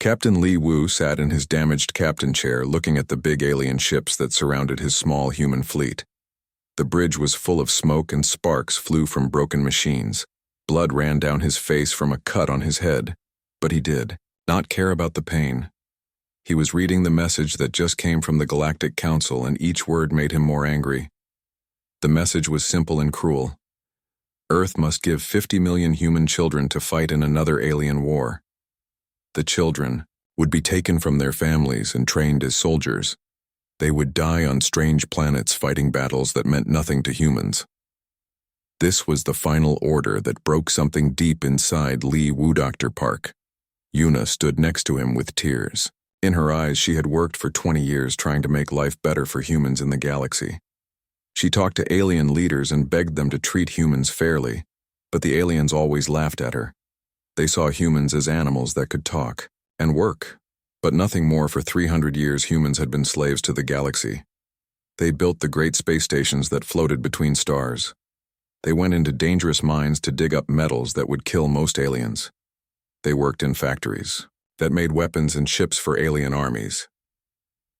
Captain Li Wu sat in his damaged captain chair looking at the big alien ships that surrounded his small human fleet. The bridge was full of smoke and sparks flew from broken machines. Blood ran down his face from a cut on his head, but he did not care about the pain. He was reading the message that just came from the Galactic Council, and each word made him more angry. The message was simple and cruel. Earth must give 50 million human children to fight in another alien war. The children would be taken from their families and trained as soldiers. They would die on strange planets fighting battles that meant nothing to humans. This was the final order that broke something deep inside Li Wu. Dr. Park. Yuna stood next to him with tears. In her eyes, she had worked for 20 years trying to make life better for humans in the galaxy. She talked to alien leaders and begged them to treat humans fairly, but the aliens always laughed at her. They saw humans as animals that could talk and work, but nothing more. For 300 years humans had been slaves to the galaxy. They built the great space stations that floated between stars. They went into dangerous mines to dig up metals that would kill most aliens. They worked in factories that made weapons and ships for alien armies.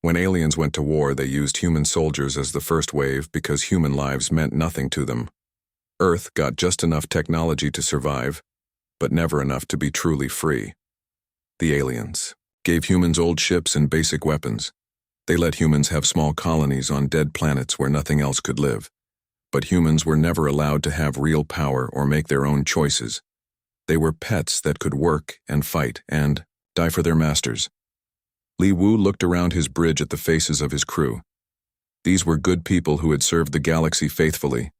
When aliens went to war, they used human soldiers as the first wave because human lives meant nothing to them. Earth got just enough technology to survive, but never enough to be truly free. The aliens gave humans old ships and basic weapons. They let humans have small colonies on dead planets where nothing else could live. But humans were never allowed to have real power or make their own choices. They were pets that could work and fight and die for their masters. Li Wu looked around his bridge at the faces of his crew. These were good people who had served the galaxy faithfully.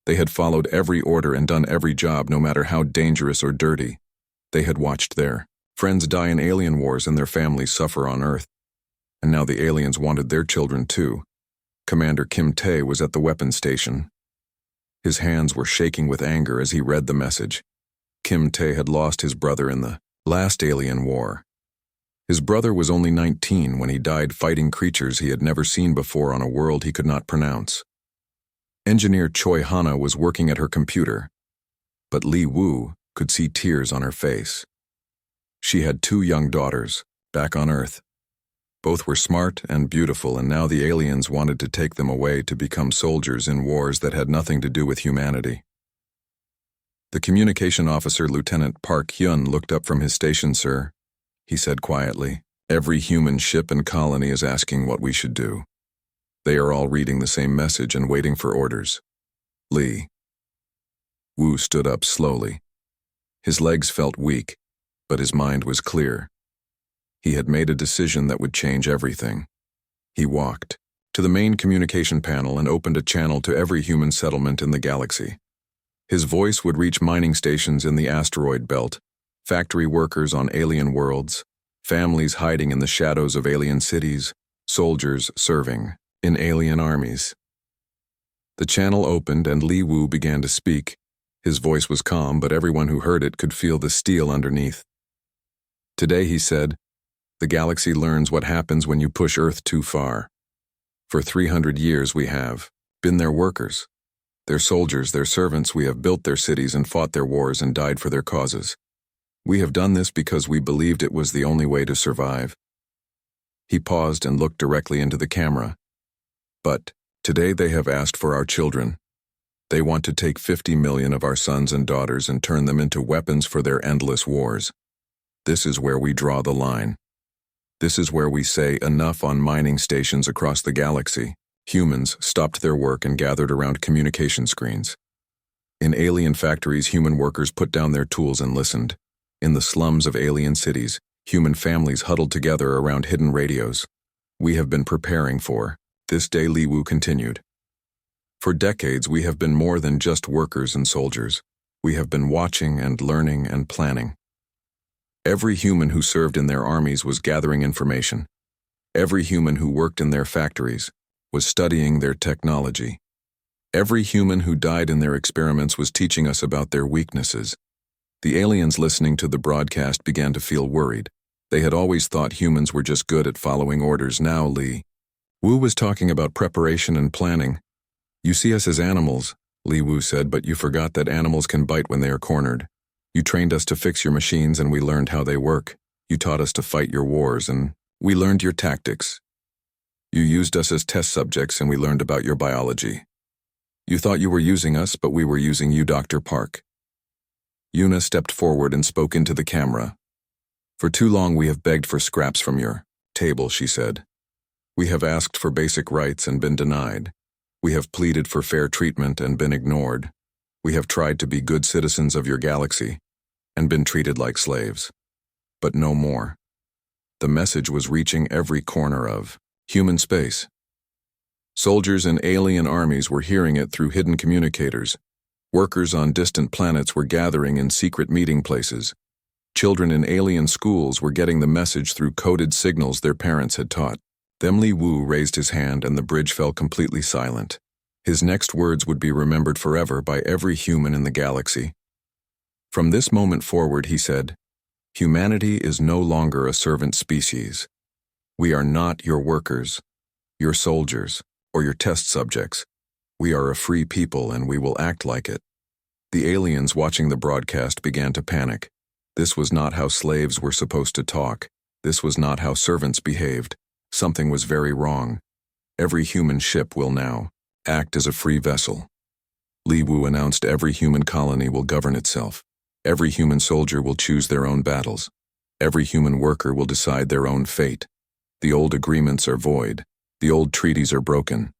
They had followed every order and done every job, no matter how dangerous or dirty. They had watched their friends die in alien wars and their families suffer on Earth. And now the aliens wanted their children too. Commander Kim Tae was at the weapons station. His hands were shaking with anger as he read the message. Kim Tae had lost his brother in the last alien war. His brother was only 19 when he died fighting creatures he had never seen before on a world he could not pronounce. Engineer Choi Hana was working at her computer, but Li Wu could see tears on her face. She had 2 young daughters, back on Earth. Both were smart and beautiful, and now the aliens wanted to take them away to become soldiers in wars that had nothing to do with humanity. The communication officer, Lieutenant Park Hyun, looked up from his station. "Sir," he said quietly, "every human ship and colony is asking what we should do. They are all reading the same message and waiting for orders." Li Wu stood up slowly. His legs felt weak, but his mind was clear. He had made a decision that would change everything. He walked to the main communication panel and opened a channel to every human settlement in the galaxy. His voice would reach mining stations in the asteroid belt, factory workers on alien worlds, families hiding in the shadows of alien cities, soldiers serving in alien armies. The channel opened and Li Wu began to speak. His voice was calm, but everyone who heard it could feel the steel underneath. "Today," he said, "the galaxy learns what happens when you push Earth too far. For 300 years we have been their workers, their soldiers, their servants. We have built their cities and fought their wars and died for their causes. We have done this because we believed it was the only way to survive." He paused and looked directly into the camera. "But today they have asked for our children. They want to take 50 million of our sons and daughters and turn them into weapons for their endless wars. This is where we draw the line. This is where we say enough." On mining stations across the galaxy, humans stopped their work and gathered around communication screens. In alien factories, human workers put down their tools and listened. In the slums of alien cities, human families huddled together around hidden radios. "We have been preparing for this day," Li Wu continued. "For decades, we have been more than just workers and soldiers. We have been watching and learning and planning. Every human who served in their armies was gathering information. Every human who worked in their factories was studying their technology. Every human who died in their experiments was teaching us about their weaknesses." The aliens listening to the broadcast began to feel worried. They had always thought humans were just good at following orders. Now Li Wu was talking about preparation and planning. "You see us as animals," Li Wu said, "but you forgot that animals can bite when they are cornered. You trained us to fix your machines and we learned how they work. You taught us to fight your wars, and we learned your tactics. You used us as test subjects, and we learned about your biology. You thought you were using us, but we were using you, Dr. Park. Yuna stepped forward and spoke into the camera. For too long we have begged for scraps from your table, she said. We have asked for basic rights and been denied. We have pleaded for fair treatment and been ignored. We have tried to be good citizens of your galaxy and been treated like slaves. But no more. The message was reaching every corner of human space. Soldiers in alien armies were hearing it through hidden communicators. Workers on distant planets were gathering in secret meeting places. Children in alien schools were getting the message through coded signals their parents had taught. Then Li Wu raised his hand and the bridge fell completely silent. His next words would be remembered forever by every human in the galaxy. From this moment forward, he said, humanity is no longer a servant species. We are not your workers, your soldiers, or your test subjects. We are a free people and we will act like it. The aliens watching the broadcast began to panic. This was not how slaves were supposed to talk. This was not how servants behaved. Something was very wrong. Every human ship will now act as a free vessel. Li Wu announced every human colony will govern itself. Every human soldier will choose their own battles. Every human worker will decide their own fate. The old agreements are void. The old treaties are broken.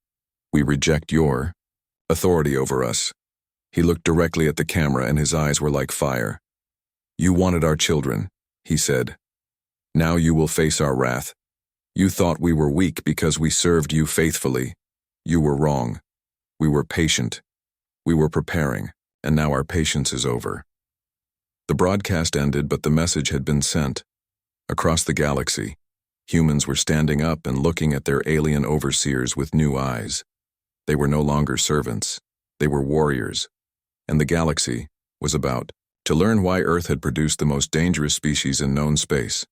We reject your authority over us. He looked directly at the camera and his eyes were like fire. You wanted our children, he said. Now you will face our wrath. You thought we were weak because we served you faithfully. You were wrong. We were patient. We were preparing, and now our patience is over. The broadcast ended, but the message had been sent. Across the galaxy, humans were standing up and looking at their alien overseers with new eyes. They were no longer servants. They were warriors. And the galaxy was about to learn why Earth had produced the most dangerous species in known space.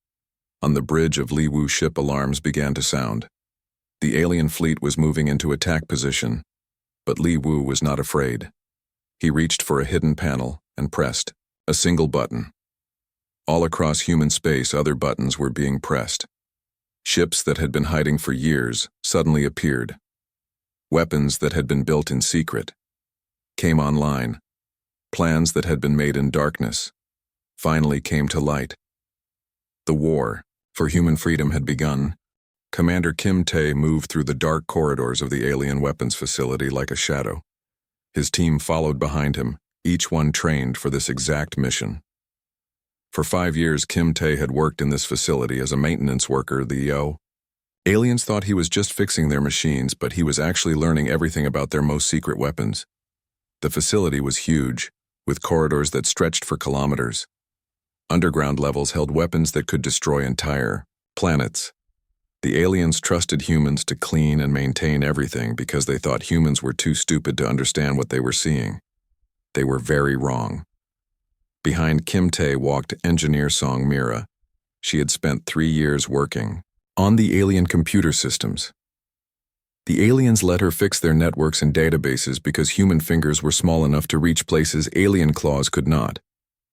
On the bridge of Li Wu ship, alarms began to sound. The alien fleet was moving into attack position, but Li Wu was not afraid. He reached for a hidden panel and pressed a single button. All across human space, other buttons were being pressed. Ships that had been hiding for years suddenly appeared. Weapons that had been built in secret came online. Plans that had been made in darkness finally came to light. The war for human freedom had begun. Commander Kim Tae moved through the dark corridors of the alien weapons facility like a shadow. His team followed behind him, each one trained for this exact mission. For 5 years, Kim Tae had worked in this facility as a maintenance worker. The aliens thought he was just fixing their machines, but he was actually learning everything about their most secret weapons. The facility was huge, with corridors that stretched for kilometers. Underground levels held weapons that could destroy entire planets. The aliens trusted humans to clean and maintain everything because they thought humans were too stupid to understand what they were seeing. They were very wrong. Behind Kim Tae walked engineer Song Mira. She had spent 3 years working on the alien computer systems. The aliens let her fix their networks and databases because human fingers were small enough to reach places alien claws could not.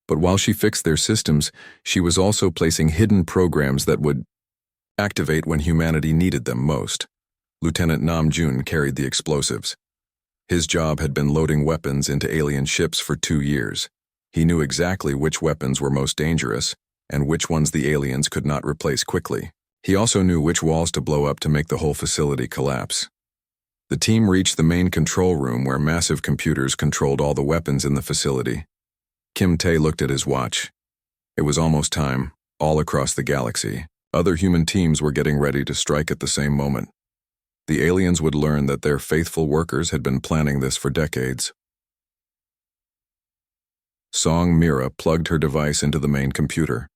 But while she fixed their systems, she was also placing hidden programs that would activate when humanity needed them most. Lieutenant Nam Jun carried the explosives. His job had been loading weapons into alien ships for 2 years. He knew exactly which weapons were most dangerous and which ones the aliens could not replace quickly. He also knew which walls to blow up to make the whole facility collapse. The team reached the main control room where massive computers controlled all the weapons in the facility. Kim Tae looked at his watch. It was almost time, all across the galaxy. Other human teams were getting ready to strike at the same moment. The aliens would learn that their faithful workers had been planning this for decades. Song Mira plugged her device into the main computer.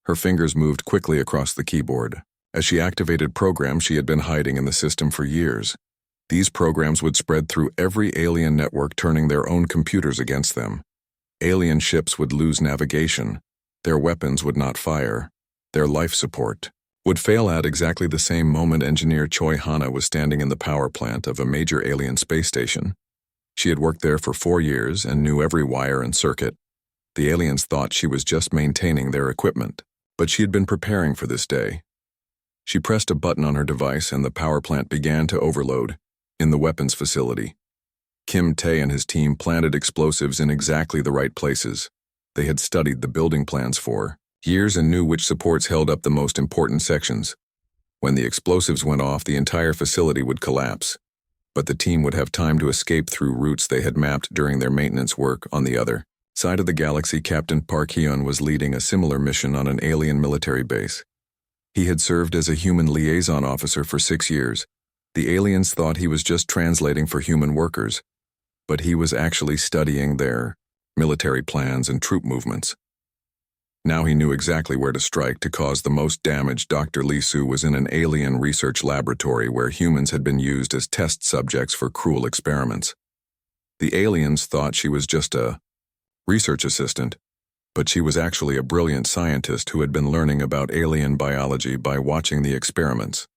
Her fingers moved quickly across the keyboard. As she activated programs she had been hiding in the system for years. These programs would spread through every alien network, turning their own computers against them. Alien ships would lose navigation. Their weapons would not fire. Their life support would fail at exactly the same moment engineer Choi Hana was standing in the power plant of a major alien space station. She had worked there for 4 years and knew every wire and circuit. The aliens thought she was just maintaining their equipment. But she had been preparing for this day. She pressed a button on her device and the power plant began to overload in the weapons facility. Kim Tae and his team planted explosives in exactly the right places. They had studied the building plans for years and knew which supports held up the most important sections. When the explosives went off, the entire facility would collapse, but the team would have time to escape through routes they had mapped during their maintenance work on the other side of the galaxy. Captain Park Hyun was leading a similar mission on an alien military base. He had served as a human liaison officer for 6 years. The aliens thought he was just translating for human workers, but he was actually studying their military plans and troop movements. Now he knew exactly where to strike to cause the most damage. Dr. Lee Soo was in an alien research laboratory where humans had been used as test subjects for cruel experiments. The aliens thought she was just a research assistant, but she was actually a brilliant scientist who had been learning about alien biology by watching the experiments.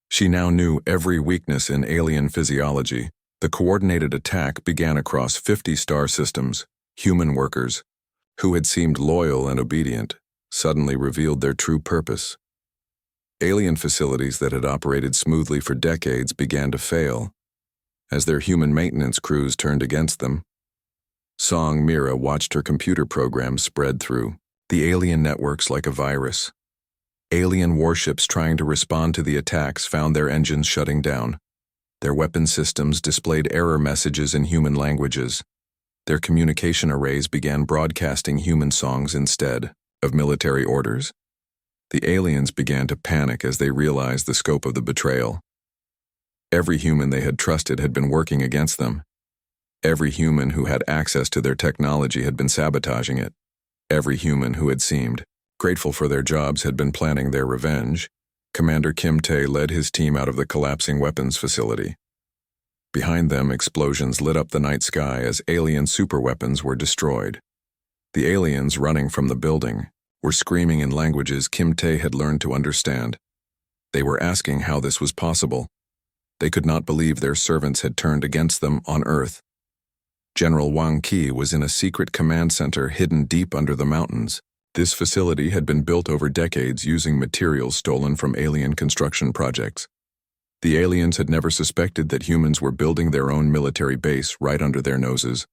She now knew every weakness in alien physiology. The coordinated attack began across 50 star systems. Human workers, who had seemed loyal and obedient, suddenly revealed their true purpose. Alien facilities that had operated smoothly for decades began to fail, as their human maintenance crews turned against them. Song Mira watched her computer programs spread through the alien networks like a virus. Alien warships trying to respond to the attacks found their engines shutting down. Their weapon systems displayed error messages in human languages. Their communication arrays began broadcasting human songs instead of military orders. The aliens began to panic as they realized the scope of the betrayal. Every human they had trusted had been working against them. Every human who had access to their technology had been sabotaging it. Every human who had seemed grateful for their jobs had been planning their revenge. Commander Kim Tae led his team out of the collapsing weapons facility. Behind them, explosions lit up the night sky as alien superweapons were destroyed. The aliens running from the building were screaming in languages Kim Tae had learned to understand. They were asking how this was possible. They could not believe their servants had turned against them on Earth. General Wang Qi was in a secret command center hidden deep under the mountains. This facility had been built over decades using materials stolen from alien construction projects. The aliens had never suspected that humans were building their own military base right under their noses.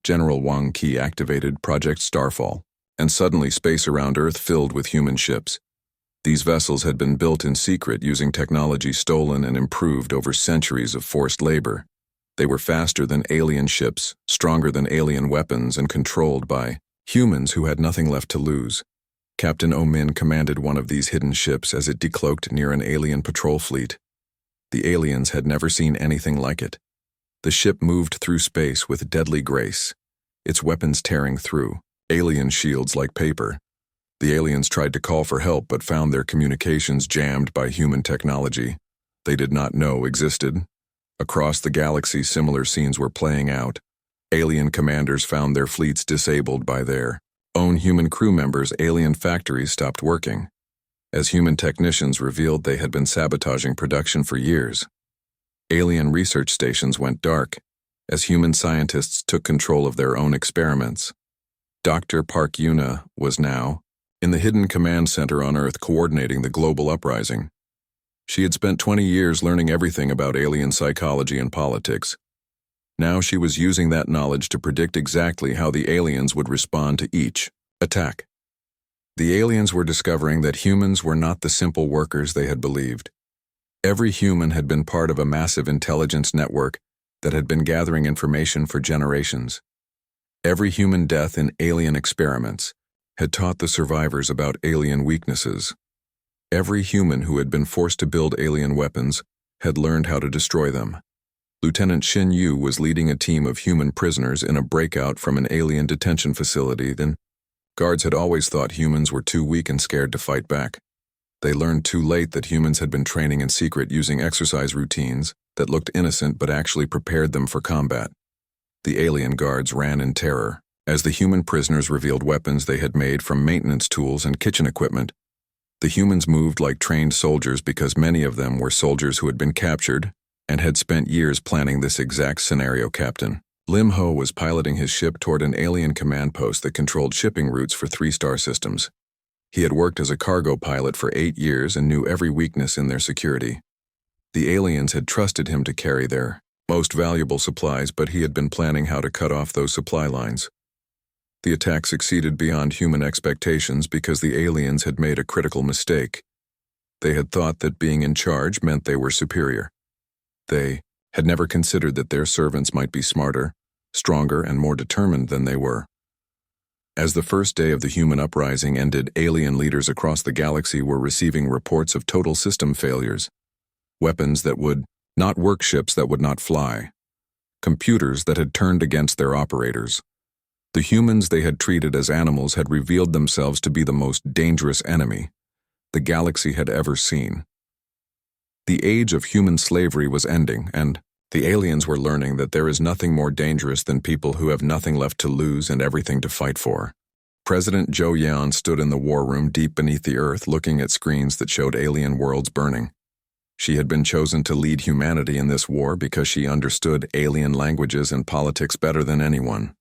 General Wang Qi activated Project Starfall, and suddenly space around Earth filled with human ships. These vessels had been built in secret using technology stolen and improved over centuries of forced labor. They were faster than alien ships, stronger than alien weapons, and controlled by humans who had nothing left to lose. Captain Oh Min commanded one of these hidden ships as it decloaked near an alien patrol fleet. The aliens had never seen anything like it. The ship moved through space with deadly grace, its weapons tearing through alien shields like paper. The aliens tried to call for help but found their communications jammed by human technology they did not know existed. Across the galaxy, similar scenes were playing out. Alien commanders found their fleets disabled by their own human crew members. Alien factories stopped working, as human technicians revealed they had been sabotaging production for years. Alien research stations went dark, as human scientists took control of their own experiments. Dr. Park Yuna was now in the hidden command center on Earth coordinating the global uprising. She had spent 20 years learning everything about alien psychology and politics. Now she was using that knowledge to predict exactly how the aliens would respond to each attack. The aliens were discovering that humans were not the simple workers they had believed. Every human had been part of a massive intelligence network that had been gathering information for generations. Every human death in alien experiments had taught the survivors about alien weaknesses. Every human who had been forced to build alien weapons had learned how to destroy them. Lieutenant Shin Yu was leading a team of human prisoners in a breakout from an alien detention facility. Guards had always thought humans were too weak and scared to fight back. They learned too late that humans had been training in secret using exercise routines that looked innocent but actually prepared them for combat. The alien guards ran in terror as the human prisoners revealed weapons they had made from maintenance tools and kitchen equipment. The humans moved like trained soldiers because many of them were soldiers who had been captured and had spent years planning this exact scenario. Captain Lim Ho was piloting his ship toward an alien command post that controlled shipping routes for 3-star systems. He had worked as a cargo pilot for 8 years and knew every weakness in their security. The aliens had trusted him to carry their most valuable supplies, but he had been planning how to cut off those supply lines. The attack succeeded beyond human expectations because the aliens had made a critical mistake. They had thought that being in charge meant they were superior. They had never considered that their servants might be smarter, stronger, and more determined than they were. As the first day of the human uprising ended, alien leaders across the galaxy were receiving reports of total system failures. Weapons that would not work, ships that would not fly, computers that had turned against their operators. The humans they had treated as animals had revealed themselves to be the most dangerous enemy the galaxy had ever seen. The age of human slavery was ending, and the aliens were learning that there is nothing more dangerous than people who have nothing left to lose and everything to fight for. President Zhou Yan stood in the war room deep beneath the earth, looking at screens that showed alien worlds burning. She had been chosen to lead humanity in this war because she understood alien languages and politics better than anyone.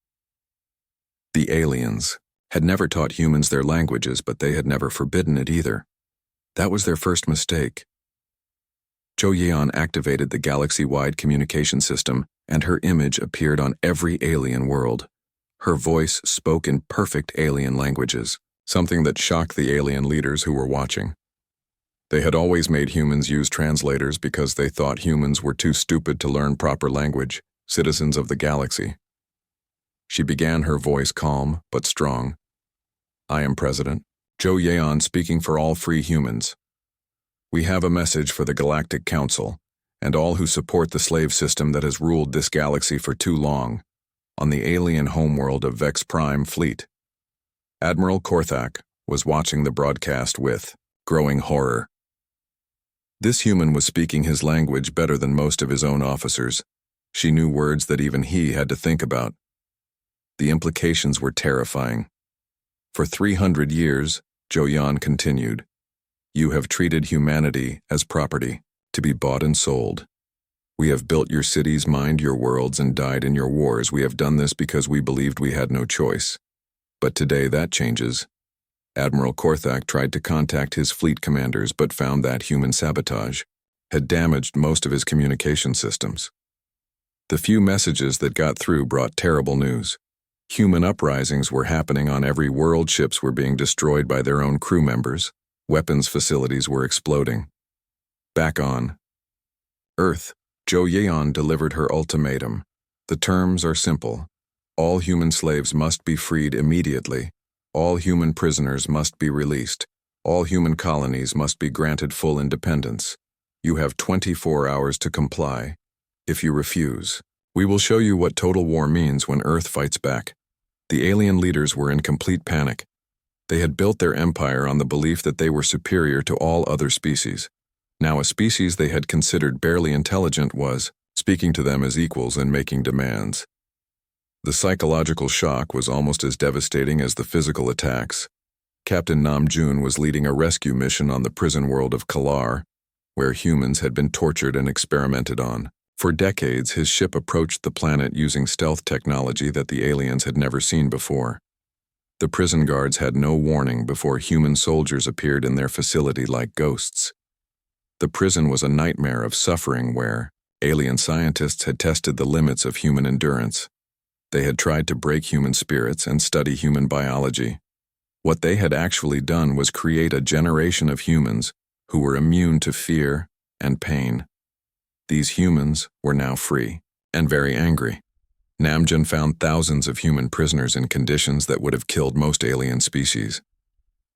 The aliens had never taught humans their languages, but they had never forbidden it either. That was their first mistake. Zhou Yan activated the galaxy-wide communication system, and her image appeared on every alien world. Her voice spoke in perfect alien languages, something that shocked the alien leaders who were watching. They had always made humans use translators because they thought humans were too stupid to learn proper language, citizens of the galaxy. She began, her voice calm but strong. I am President Zhou Yan, speaking for all free humans. We have a message for the Galactic Council and all who support the slave system that has ruled this galaxy for too long, on the alien homeworld of Vex Prime Fleet. Admiral Korthak was watching the broadcast with growing horror. This human was speaking his language better than most of his own officers. She knew words that even he had to think about. The implications were terrifying. For 300 years, Zhou Yan continued, you have treated humanity as property, to be bought and sold. We have built your cities, mined your worlds, and died in your wars. We have done this because we believed we had no choice. But today that changes. Admiral Korthak tried to contact his fleet commanders but found that human sabotage had damaged most of his communication systems. The few messages that got through brought terrible news. Human uprisings were happening on every world. Ships were being destroyed by their own crew members. Weapons facilities were exploding. Back on Earth, Zhou Yan delivered her ultimatum. The terms are simple. All human slaves must be freed immediately. All human prisoners must be released. All human colonies must be granted full independence. You have 24 hours to comply. If you refuse, we will show you what total war means when Earth fights back. The alien leaders were in complete panic. They had built their empire on the belief that they were superior to all other species. Now a species they had considered barely intelligent was speaking to them as equals and making demands. The psychological shock was almost as devastating as the physical attacks. Captain Namjoon was leading a rescue mission on the prison world of Kalar, where humans had been tortured and experimented on. For decades, his ship approached the planet using stealth technology that the aliens had never seen before. The prison guards had no warning before human soldiers appeared in their facility like ghosts. The prison was a nightmare of suffering where alien scientists had tested the limits of human endurance. They had tried to break human spirits and study human biology. What they had actually done was create a generation of humans who were immune to fear and pain. These humans were now free and very angry. Namjoon found thousands of human prisoners in conditions that would have killed most alien species.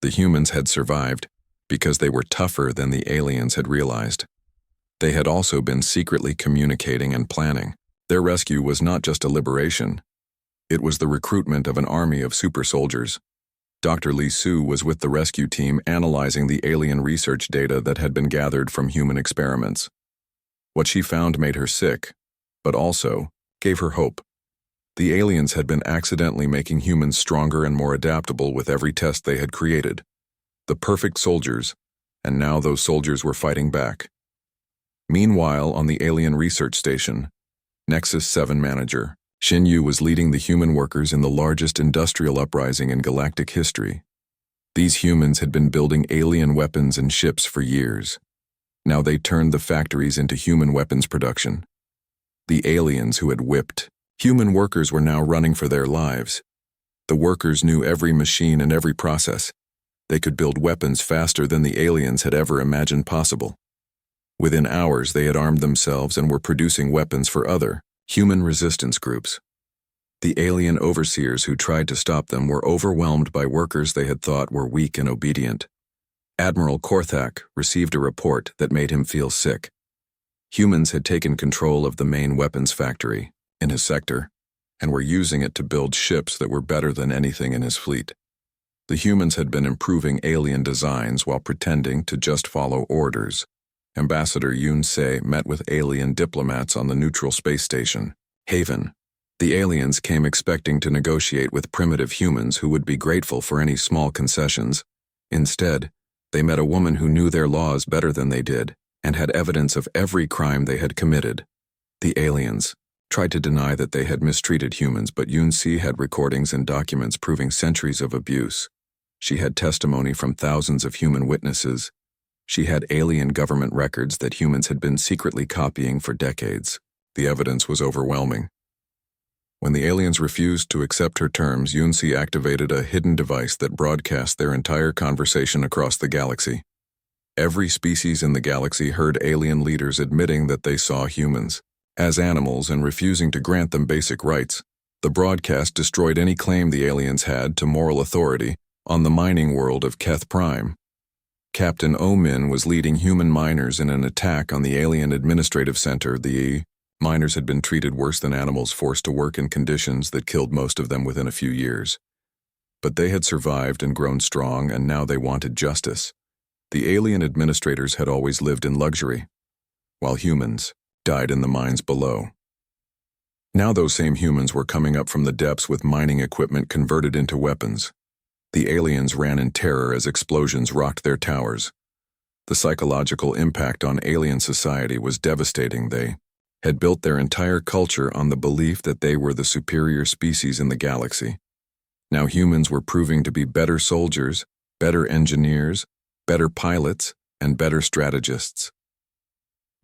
The humans had survived because they were tougher than the aliens had realized. They had also been secretly communicating and planning. Their rescue was not just a liberation. It was the recruitment of an army of super soldiers. Dr. Li Su was with the rescue team analyzing the alien research data that had been gathered from human experiments. What she found made her sick, but also gave her hope. The aliens had been accidentally making humans stronger and more adaptable with every test they had created. The perfect soldiers, and now those soldiers were fighting back. Meanwhile, on the alien research station, Nexus 7 manager Xin Yu was leading the human workers in the largest industrial uprising in galactic history. These humans had been building alien weapons and ships for years. Now they turned the factories into human weapons production. The aliens who had whipped human workers were now running for their lives. The workers knew every machine and every process. They could build weapons faster than the aliens had ever imagined possible. Within hours, they had armed themselves and were producing weapons for other human resistance groups. The alien overseers who tried to stop them were overwhelmed by workers they had thought were weak and obedient. Admiral Korthak received a report that made him feel sick. Humans had taken control of the main weapons factory in his sector and were using it to build ships that were better than anything in his fleet. The humans had been improving alien designs while pretending to just follow orders. Ambassador Yoon-se met with alien diplomats on the neutral space station, Haven. The aliens came expecting to negotiate with primitive humans who would be grateful for any small concessions. Instead, they met a woman who knew their laws better than they did and had evidence of every crime they had committed. The aliens tried to deny that they had mistreated humans, but Yoon-se had recordings and documents proving centuries of abuse. She had testimony from thousands of human witnesses. She had alien government records that humans had been secretly copying for decades. The evidence was overwhelming. When the aliens refused to accept her terms, Yoon-se activated a hidden device that broadcast their entire conversation across the galaxy. Every species in the galaxy heard alien leaders admitting that they saw humans as animals and refusing to grant them basic rights. The broadcast destroyed any claim the aliens had to moral authority on the mining world of Keth Prime. Captain Oh-min was leading human miners in an attack on the alien administrative center. The miners had been treated worse than animals, forced to work in conditions that killed most of them within a few years. But they had survived and grown strong, and now they wanted justice. The alien administrators had always lived in luxury, while humans died in the mines below. Now those same humans were coming up from the depths with mining equipment converted into weapons. The aliens ran in terror as explosions rocked their towers. The psychological impact on alien society was devastating. They had built their entire culture on the belief that they were the superior species in the galaxy. Now humans were proving to be better soldiers, better engineers, better pilots, and better strategists.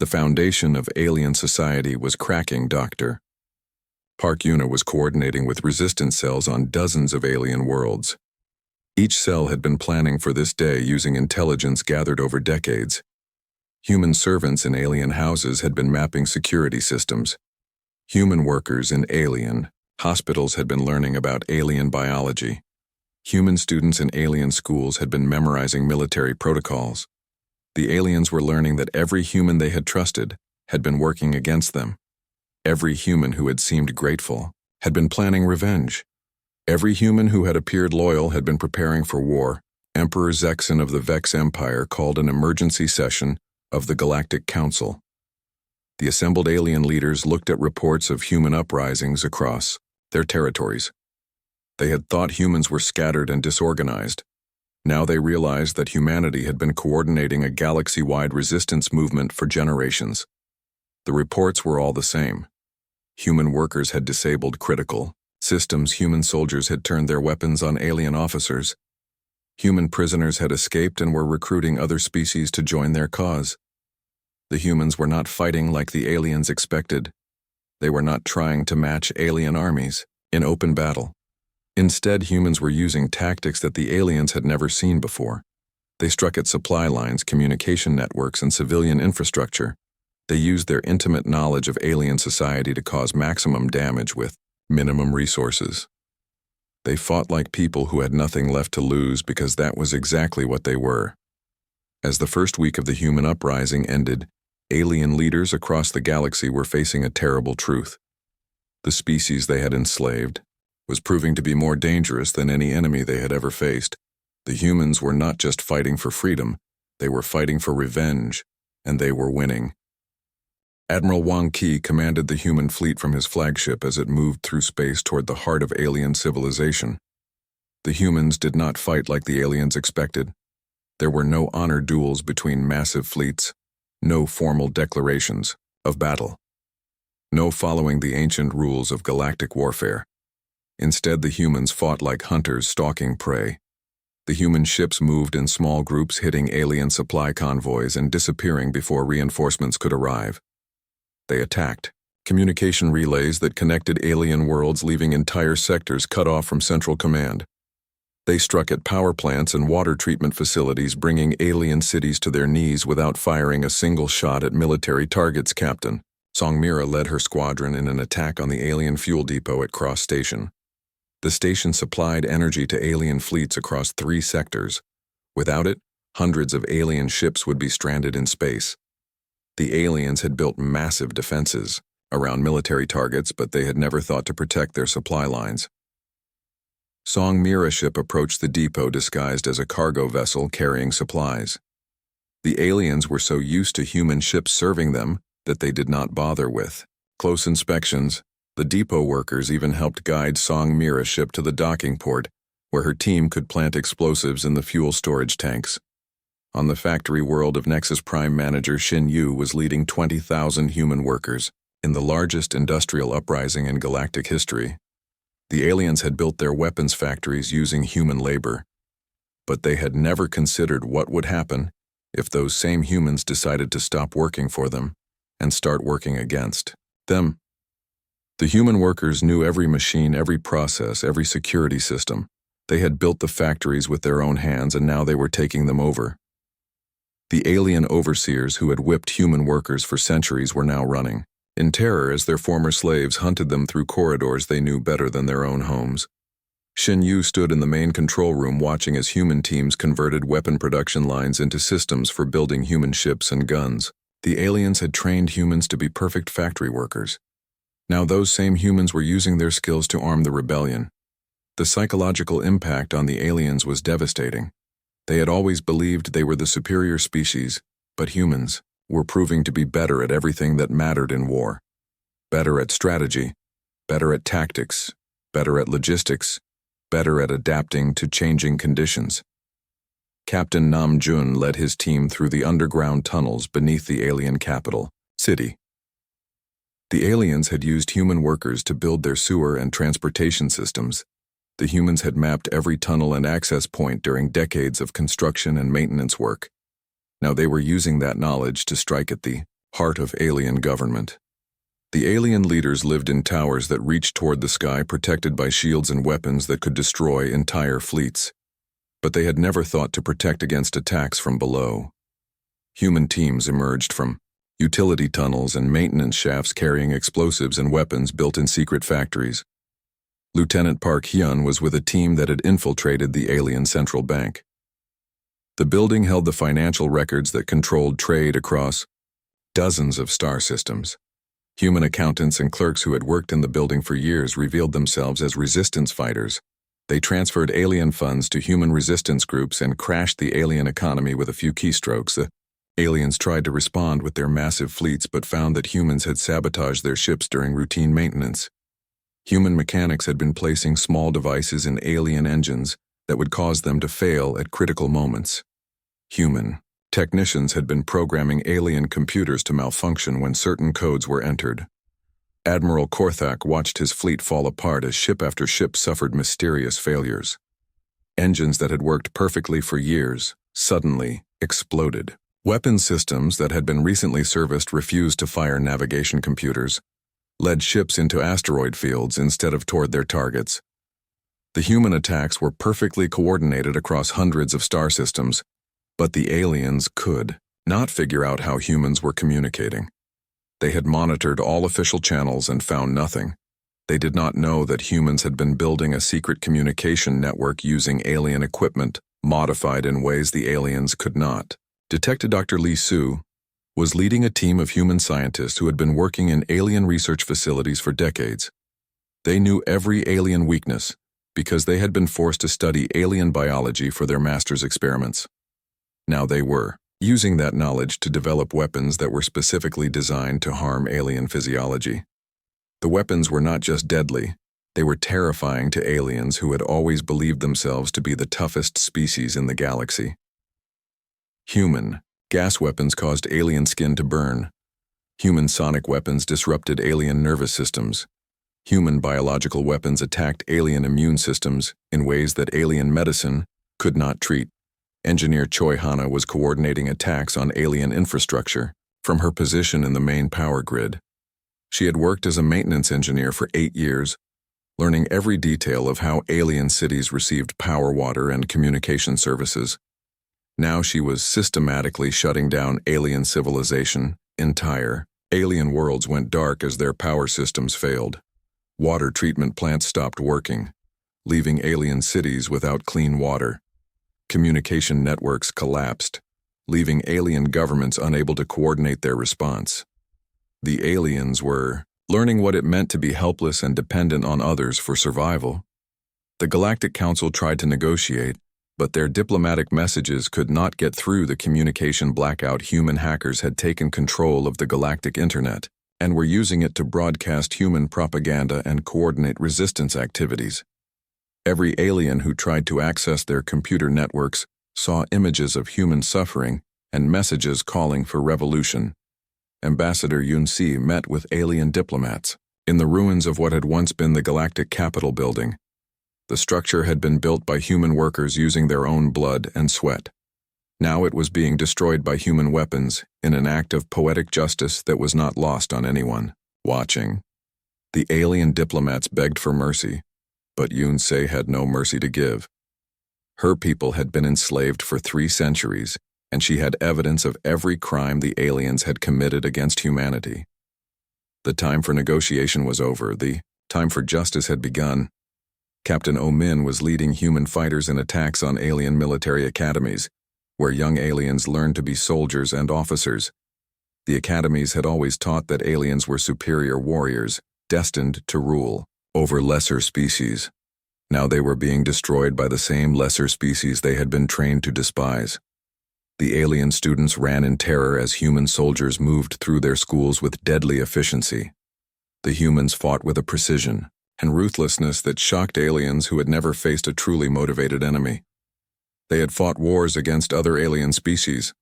The foundation of alien society was cracking. Dr. Park Yuna was coordinating with resistance cells on dozens of alien worlds. Each cell had been planning for this day using intelligence gathered over decades. Human servants in alien houses had been mapping security systems. Human workers in alien hospitals had been learning about alien biology. Human students in alien schools had been memorizing military protocols. The aliens were learning that every human they had trusted had been working against them. Every human who had seemed grateful had been planning revenge. Every human who had appeared loyal had been preparing for war. Emperor Zexon of the Vex Empire called an emergency session of the Galactic Council. The assembled alien leaders looked at reports of human uprisings across their territories. They had thought humans were scattered and disorganized. Now they realized that humanity had been coordinating a galaxy-wide resistance movement for generations. The reports were all the same. Human workers had disabled critical systems. Human soldiers had turned their weapons on alien officers. Human prisoners had escaped and were recruiting other species to join their cause. The humans were not fighting like the aliens expected. They were not trying to match alien armies in open battle. Instead, humans were using tactics that the aliens had never seen before. They struck at supply lines, communication networks, and civilian infrastructure. They used their intimate knowledge of alien society to cause maximum damage with minimum resources. They fought like people who had nothing left to lose because that was exactly what they were. As the first week of the human uprising ended, alien leaders across the galaxy were facing a terrible truth. The species they had enslaved was proving to be more dangerous than any enemy they had ever faced. The humans were not just fighting for freedom, they were fighting for revenge, and they were winning. Admiral Wang Qi commanded the human fleet from his flagship as it moved through space toward the heart of alien civilization. The humans did not fight like the aliens expected. There were no honor duels between massive fleets, no formal declarations of battle, no following the ancient rules of galactic warfare. Instead, the humans fought like hunters stalking prey. The human ships moved in small groups, hitting alien supply convoys and disappearing before reinforcements could arrive. They attacked communication relays that connected alien worlds, leaving entire sectors cut off from central command. They struck at power plants and water treatment facilities, bringing alien cities to their knees without firing a single shot at military targets. Captain Songmira led her squadron in an attack on the alien fuel depot at Cross Station. The station supplied energy to alien fleets across 3 sectors. Without it, hundreds of alien ships would be stranded in space. The aliens had built massive defenses around military targets, but they had never thought to protect their supply lines. Songmira's ship approached the depot disguised as a cargo vessel carrying supplies. The aliens were so used to human ships serving them that they did not bother with close inspections. The depot workers even helped guide Songmira's ship to the docking port, where her team could plant explosives in the fuel storage tanks. On the factory world of Nexus Prime Manager Xin Yu was leading 20,000 human workers in the largest industrial uprising in galactic history. The aliens had built their weapons factories using human labor, but they had never considered what would happen if those same humans decided to stop working for them and start working against them. The human workers knew every machine, every process, every security system. They had built the factories with their own hands, and now they were taking them over. The alien overseers who had whipped human workers for centuries were now running in terror as their former slaves hunted them through corridors they knew better than their own homes. Xin Yu stood in the main control room watching as human teams converted weapon production lines into systems for building human ships and guns. The aliens had trained humans to be perfect factory workers. Now those same humans were using their skills to arm the rebellion. The psychological impact on the aliens was devastating. They had always believed they were the superior species, but humans were proving to be better at everything that mattered in war. Better at strategy, better at tactics, better at logistics, better at adapting to changing conditions. Captain Nam Jun led his team through the underground tunnels beneath the alien capital city. The aliens had used human workers to build their sewer and transportation systems. The humans had mapped every tunnel and access point during decades of construction and maintenance work. Now they were using that knowledge to strike at the heart of alien government. The alien leaders lived in towers that reached toward the sky, protected by shields and weapons that could destroy entire fleets. But they had never thought to protect against attacks from below. Human teams emerged from utility tunnels and maintenance shafts carrying explosives and weapons built in secret factories. Lieutenant Park Hyun was with a team that had infiltrated the alien central bank. The building held the financial records that controlled trade across dozens of star systems. Human accountants and clerks who had worked in the building for years revealed themselves as resistance fighters. They transferred alien funds to human resistance groups and crashed the alien economy with a few keystrokes. The aliens tried to respond with their massive fleets but found that humans had sabotaged their ships during routine maintenance. Human mechanics had been placing small devices in alien engines that would cause them to fail at critical moments. Human technicians had been programming alien computers to malfunction when certain codes were entered. Admiral Korthak watched his fleet fall apart as ship after ship suffered mysterious failures. Engines that had worked perfectly for years suddenly exploded. Weapon systems that had been recently serviced refused to fire navigation computers, led ships into asteroid fields instead of toward their targets. The human attacks were perfectly coordinated across hundreds of star systems, but the aliens could not figure out how humans were communicating. They had monitored all official channels and found nothing. They did not know that humans had been building a secret communication network using alien equipment, modified in ways the aliens could not. Detective Dr. Lee Su was leading a team of human scientists who had been working in alien research facilities for decades. They knew every alien weakness because they had been forced to study alien biology for their master's experiments. Now they were using that knowledge to develop weapons that were specifically designed to harm alien physiology. The weapons were not just deadly, they were terrifying to aliens who had always believed themselves to be the toughest species in the galaxy. Human gas weapons caused alien skin to burn. Human sonic weapons disrupted alien nervous systems. Human biological weapons attacked alien immune systems in ways that alien medicine could not treat. Engineer Choi Hana was coordinating attacks on alien infrastructure from her position in the main power grid. She had worked as a maintenance engineer for 8 years, learning every detail of how alien cities received power, water, and communication services. Now she was systematically shutting down alien civilization. Entire alien worlds went dark as their power systems failed. Water treatment plants stopped working, leaving alien cities without clean water. Communication networks collapsed, leaving alien governments unable to coordinate their response. The aliens were learning what it meant to be helpless and dependent on others for survival. The Galactic Council tried to negotiate, but their diplomatic messages could not get through the communication blackout. Human hackers had taken control of the galactic internet and were using it to broadcast human propaganda and coordinate resistance activities. Every alien who tried to access their computer networks saw images of human suffering and messages calling for revolution. Ambassador Yun-Si met with alien diplomats in the ruins of what had once been the Galactic Capitol building. The structure had been built by human workers using their own blood and sweat. Now it was being destroyed by human weapons in an act of poetic justice that was not lost on anyone watching. The alien diplomats begged for mercy, but Yun-Se had no mercy to give. Her people had been enslaved for 3 centuries, and she had evidence of every crime the aliens had committed against humanity. The time for negotiation was over. The time for justice had begun. Captain Omin was leading human fighters in attacks on alien military academies, where young aliens learned to be soldiers and officers. The academies had always taught that aliens were superior warriors, destined to rule over lesser species. Now they were being destroyed by the same lesser species they had been trained to despise. The alien students ran in terror as human soldiers moved through their schools with deadly efficiency. The humans fought with a precision and ruthlessness that shocked aliens who had never faced a truly motivated enemy. They had fought wars against other alien species,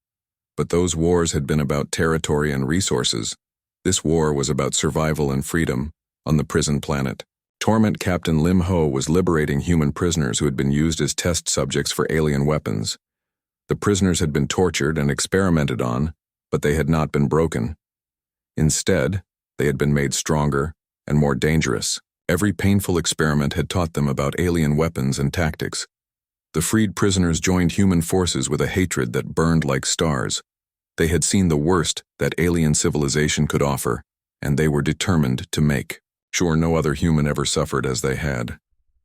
but those wars had been about territory and resources. This war was about survival and freedom on the prison planet. Torment Captain Lim Ho was liberating human prisoners who had been used as test subjects for alien weapons. The prisoners had been tortured and experimented on, but they had not been broken. Instead, they had been made stronger and more dangerous. Every painful experiment had taught them about alien weapons and tactics. The freed prisoners joined human forces with a hatred that burned like stars. They had seen the worst that alien civilization could offer, and they were determined to make sure no other human ever suffered as they had.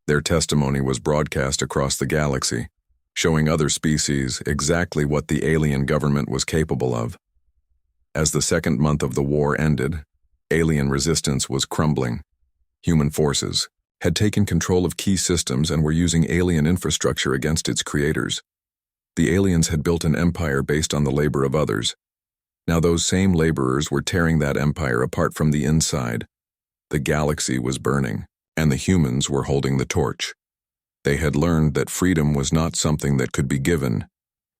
Their testimony was broadcast across the galaxy, showing other species exactly what the alien government was capable of. As the second month of the war ended, alien resistance was crumbling. Human forces had taken control of key systems and were using alien infrastructure against its creators. The aliens had built an empire based on the labor of others. Now those same laborers were tearing that empire apart from the inside. The galaxy was burning, and the humans were holding the torch. They had learned that freedom was not something that could be given.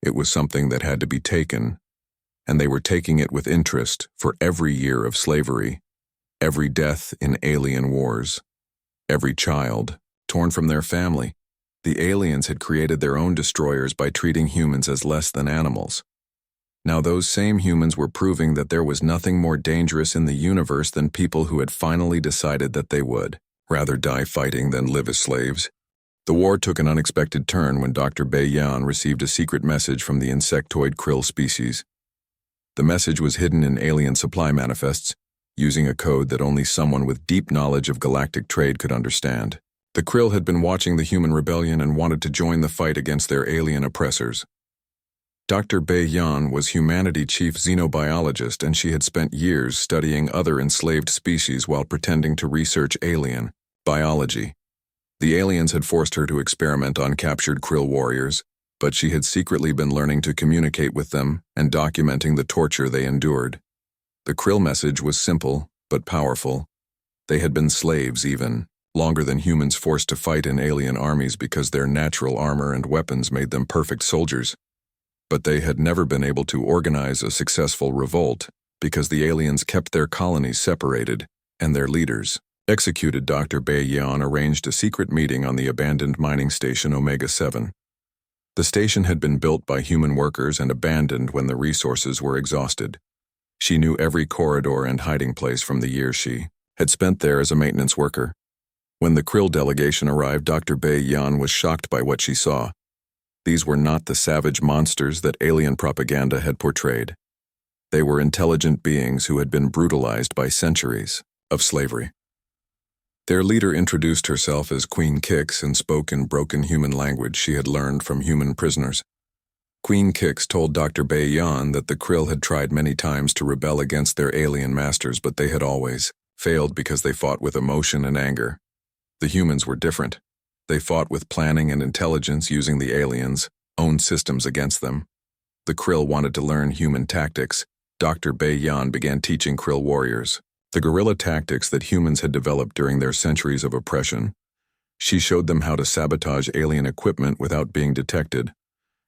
It was something that had to be taken, and they were taking it with interest for every year of slavery, every death in alien wars, every child torn from their family. The aliens had created their own destroyers by treating humans as less than animals. Now those same humans were proving that there was nothing more dangerous in the universe than people who had finally decided that they would rather die fighting than live as slaves. The war took an unexpected turn when Dr. Bai Yan received a secret message from the insectoid krill species. The message was hidden in alien supply manifests, using a code that only someone with deep knowledge of galactic trade could understand. The krill had been watching the human rebellion and wanted to join the fight against their alien oppressors. Dr. Bai Yan was humanity chief xenobiologist, and she had spent years studying other enslaved species while pretending to research alien biology. The aliens had forced her to experiment on captured krill warriors, but she had secretly been learning to communicate with them and documenting the torture they endured. The krill message was simple but powerful. They had been slaves even longer than humans, forced to fight in alien armies because their natural armor and weapons made them perfect soldiers. But they had never been able to organize a successful revolt because the aliens kept their colonies separated and their leaders executed. Dr. Bai Yan arranged a secret meeting on the abandoned mining station Omega 7. The station had been built by human workers and abandoned when the resources were exhausted. She knew every corridor and hiding place from the years she had spent there as a maintenance worker. When the Krill delegation arrived, Dr. Bai Yan was shocked by what she saw. These were not the savage monsters that alien propaganda had portrayed. They were intelligent beings who had been brutalized by centuries of slavery. Their leader introduced herself as Queen Kix and spoke in broken human language she had learned from human prisoners. Queen Kix told Dr. Bai Yan that the Krill had tried many times to rebel against their alien masters, but they had always failed because they fought with emotion and anger. The humans were different. They fought with planning and intelligence, using the aliens' own systems against them. The Krill wanted to learn human tactics. Dr. Bai Yan began teaching Krill warriors the guerrilla tactics that humans had developed during their centuries of oppression. She showed them how to sabotage alien equipment without being detected,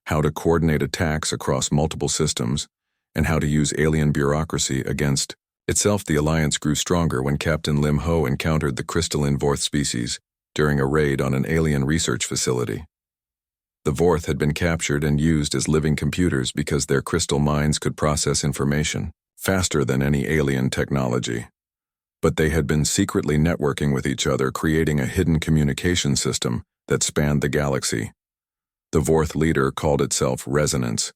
how to coordinate attacks across multiple systems, and how to use alien bureaucracy against itself. The alliance grew stronger when Captain Lim Ho encountered the crystalline Vorth species during a raid on an alien research facility. The Vorth had been captured and used as living computers because their crystal minds could process information faster than any alien technology. But they had been secretly networking with each other, creating a hidden communication system that spanned the galaxy. The Vorth leader called itself Resonance.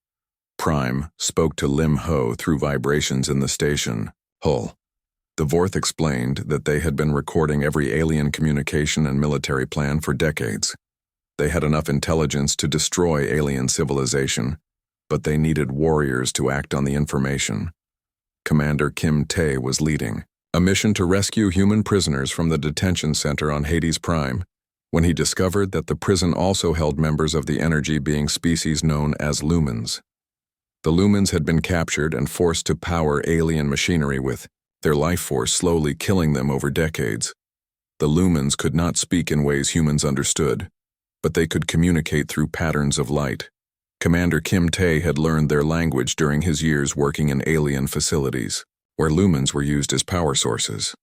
Prime spoke to Lim Ho through vibrations in the station hull. The Vorth explained that they had been recording every alien communication and military plan for decades. They had enough intelligence to destroy alien civilization, but they needed warriors to act on the information. Commander Kim Tae was leading a mission to rescue human prisoners from the detention center on Hades Prime, when he discovered that the prison also held members of the energy being species known as lumens. The lumens had been captured and forced to power alien machinery with their life force slowly killing them over decades. The lumens could not speak in ways humans understood, but they could communicate through patterns of light. Commander Kim Tae had learned their language during his years working in alien facilities, where lumens were used as power sources.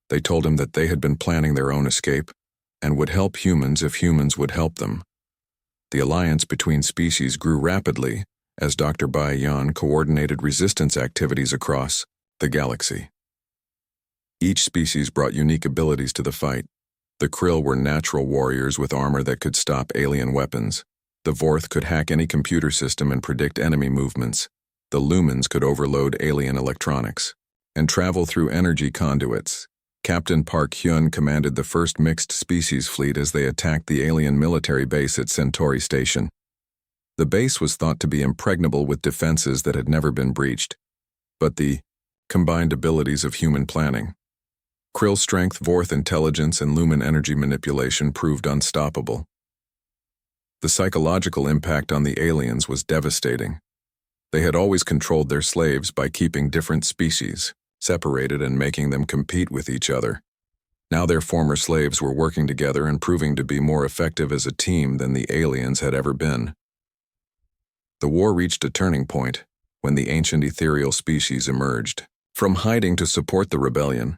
They told him that they had been planning their own escape and would help humans if humans would help them. The alliance between species grew rapidly as Dr. Bai Yan coordinated resistance activities across the galaxy. Each species brought unique abilities to the fight. The Krill were natural warriors with armor that could stop alien weapons. The Vorth could hack any computer system and predict enemy movements. The lumens could overload alien electronics and travel through energy conduits. Captain Park Hyun commanded the first mixed species fleet as they attacked the alien military base at Centauri Station. The base was thought to be impregnable with defenses that had never been breached, but the combined abilities of human planning, Krill strength, Vorth intelligence, and lumen energy manipulation proved unstoppable. The psychological impact on the aliens was devastating. They had always controlled their slaves by keeping different species separated and making them compete with each other. Now their former slaves were working together and proving to be more effective as a team than the aliens had ever been. The war reached a turning point when the ancient ethereal species emerged from hiding to support the rebellion.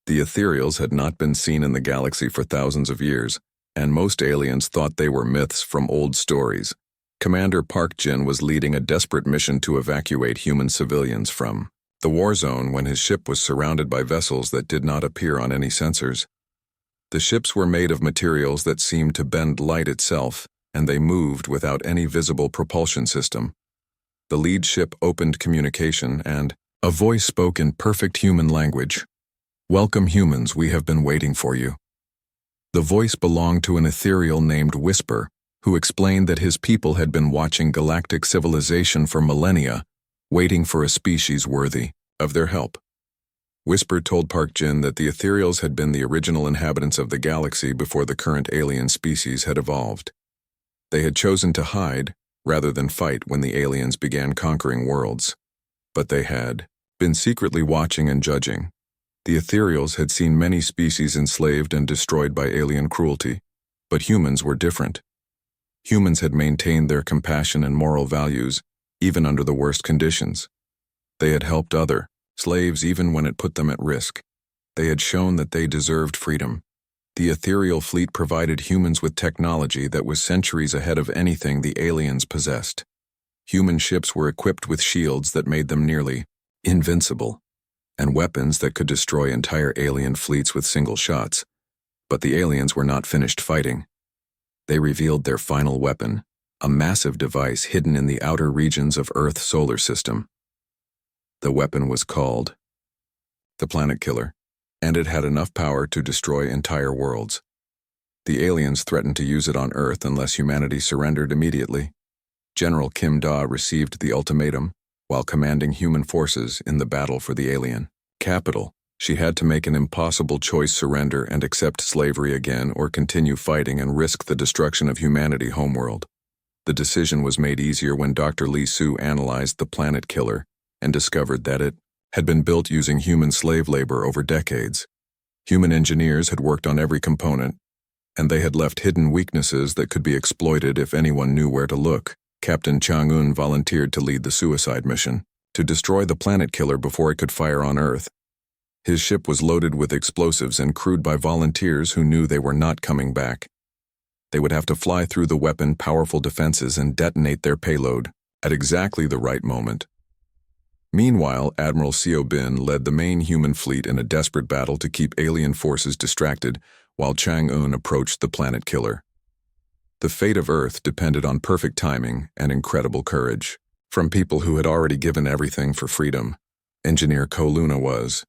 The ethereals had not been seen in the galaxy for thousands of years, and most aliens thought they were myths from old stories. Commander Park Jin was leading a desperate mission to evacuate human civilians from the war zone when his ship was surrounded by vessels that did not appear on any sensors. The ships were made of materials that seemed to bend light itself, and they moved without any visible propulsion system. The lead ship opened communication, and a voice spoke in perfect human language. "Welcome, humans, we have been waiting for you." The voice belonged to an ethereal named Whisper, who explained that his people had been watching galactic civilization for millennia, waiting for a species worthy of their help. Whisper told Park Jin that the ethereals had been the original inhabitants of the galaxy before the current alien species had evolved. They had chosen to hide rather than fight when the aliens began conquering worlds. But they had been secretly watching and judging. The ethereals had seen many species enslaved and destroyed by alien cruelty, but humans were different. Humans had maintained their compassion and moral values, even under the worst conditions. They had helped other slaves even when it put them at risk. They had shown that they deserved freedom. The ethereal fleet provided humans with technology that was centuries ahead of anything the aliens possessed. Human ships were equipped with shields that made them nearly invincible, and weapons that could destroy entire alien fleets with single shots. But the aliens were not finished fighting. They revealed their final weapon, a massive device hidden in the outer regions of Earth's solar system. The weapon was called the Planet Killer, and it had enough power to destroy entire worlds. The aliens threatened to use it on Earth unless humanity surrendered immediately. General Kim Da received the ultimatum while commanding human forces in the battle for the alien capital. She had to make an impossible choice: surrender and accept slavery again, or continue fighting and risk the destruction of humanity homeworld. The decision was made easier when Dr. Lee Su analyzed the Planet Killer and discovered that it had been built using human slave labor over decades. Human engineers had worked on every component, and they had left hidden weaknesses that could be exploited if anyone knew where to look. Captain Chang-un volunteered to lead the suicide mission, to destroy the Planet Killer before it could fire on Earth. His ship was loaded with explosives and crewed by volunteers who knew they were not coming back. They would have to fly through the weapon's powerful defenses and detonate their payload at exactly the right moment. Meanwhile, Admiral Seo Bin led the main human fleet in a desperate battle to keep alien forces distracted while Chang-un approached the Planet Killer. The fate of Earth depended on perfect timing and incredible courage. From people who had already given everything for freedom, Engineer Ko Luna was